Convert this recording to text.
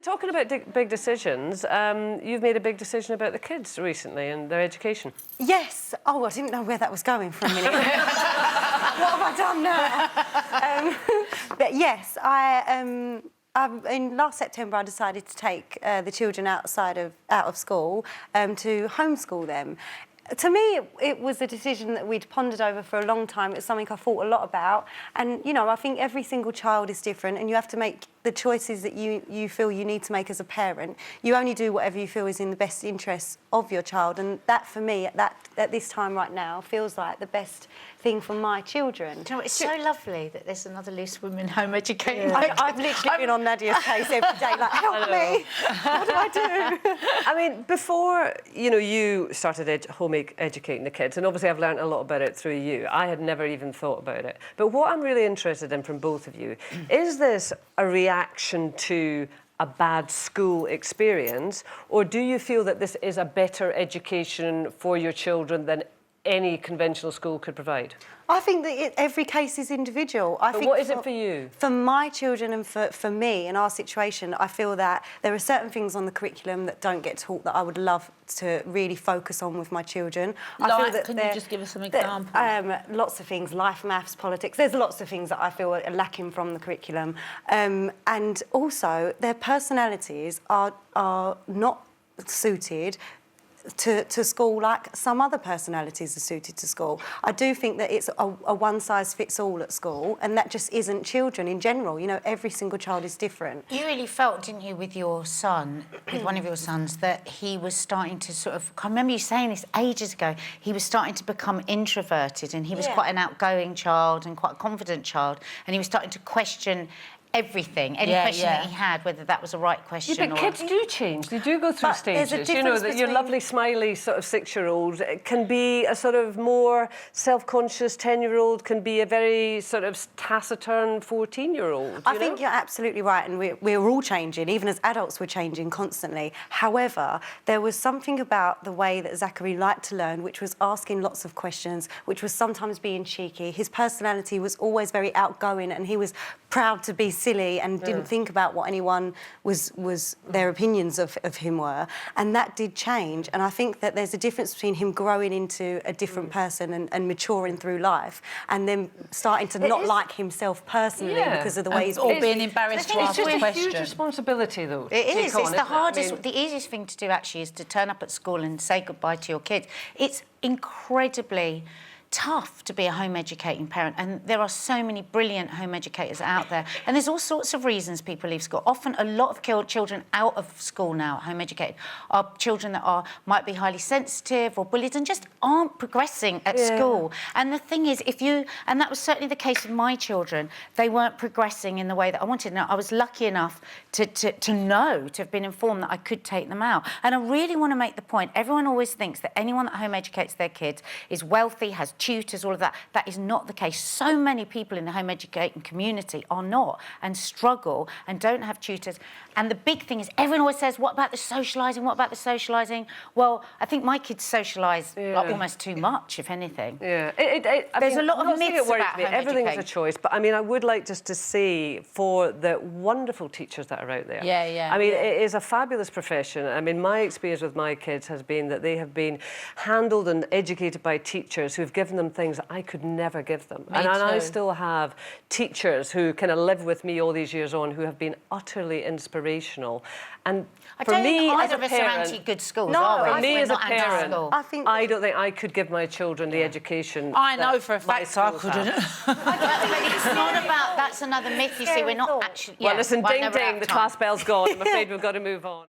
Talking about big decisions, you've made a big decision about the kids recently and their education. Yes. Oh, I didn't know where that was going for a minute. What have I done now? But yes, in last September I decided to take the children out of school to homeschool them. To me, it was a decision that we'd pondered over for a long time. It's something I thought a lot about. And, you know, I think every single child is different and you have to make the choices that you feel you need to make as a parent. You only do whatever you feel is in the best interest of your child. And that, for me, at this time right now, feels like the best thing for my children. Do you know, it's so lovely that there's another loose woman home educating. Yeah. I've literally been on Nadia's case every day, like, help me, what do I do? I mean, before, you know, you started home educating the kids, and obviously I've learned a lot about it through you. I had never even thought about it. But what I'm really interested in from both of you, is this a reaction to a bad school experience, or do you feel that this is a better education for your children than any conventional school could provide? I think that every case is individual. But what is it for you? For my children and for me in our situation, I feel that there are certain things on the curriculum that don't get taught that I would love to really focus on with my children. I feel that can you just give us some examples? Lots of things, life, maths, politics. There's lots of things that I feel are lacking from the curriculum. And also, their personalities are not suited to school like some other personalities are suited to school. I do think that it's a one-size-fits-all at school, and that just isn't children in general. You know, every single child is different. You really felt, didn't you, with your son, with one of your sons, that he was starting to sort of... I remember you saying this ages ago. He was starting to become introverted, and he was quite an outgoing child and quite a confident child, and he was starting to question everything, any question that he had, whether that was a right question. Yeah, but kids do change. They do go through stages. You know, that your lovely, smiley sort of 6-year-old can be a sort of more self-conscious 10-year-old, can be a very sort of taciturn 14-year-old. I think you're absolutely right, and we're all changing. Even as adults, we're changing constantly. However, there was something about the way that Zachary liked to learn, which was asking lots of questions, which was sometimes being cheeky. His personality was always very outgoing, and he was proud to be silly and didn't think about what anyone was their opinions of him were, and that did change. And I think that there's a difference between him growing into a different person and maturing through life, and then starting to not like himself personally because of the way he's... Or being embarrassed to ask a question. It's a huge responsibility, though. It is. It's the hardest... The easiest thing to do, actually, is to turn up at school and say goodbye to your kids. It's incredibly tough to be a home educating parent, and there are so many brilliant home educators out there, and there's all sorts of reasons people leave school. Often a lot of children out of school now, home educated, are children that might be highly sensitive or bullied and just aren't progressing at school. And the thing is, and that was certainly the case with my children, they weren't progressing in the way that I wanted. Now, I was lucky enough to have been informed that I could take them out. And I really want to make the point, everyone always thinks that anyone that home educates their kids is wealthy, has tutors, all of that. That is not the case. So many people in the home educating community are not, and struggle and don't have tutors. And the big thing is, everyone always says, what about the socialising? What about the socialising? Well, I think my kids socialise like almost too much, if anything. Yeah. There's a lot of myths about home Everything's education. a choice, but I mean, I would like just to say for the wonderful teachers that are out there. I mean, it is a fabulous profession. I mean, my experience with my kids has been that they have been handled and educated by teachers who've given them things that I could never give them. And I still have teachers who kind of live with me all these years on who have been utterly inspirational. And for me as a parent, anti-good schools, for me as a parent, I don't think I could give my children the education. I know for a fact I couldn't. But it's not about, that's another myth, you see, we're not actually... Well, listen, ding, ding, the class bell's gone. I'm afraid we've got to move on.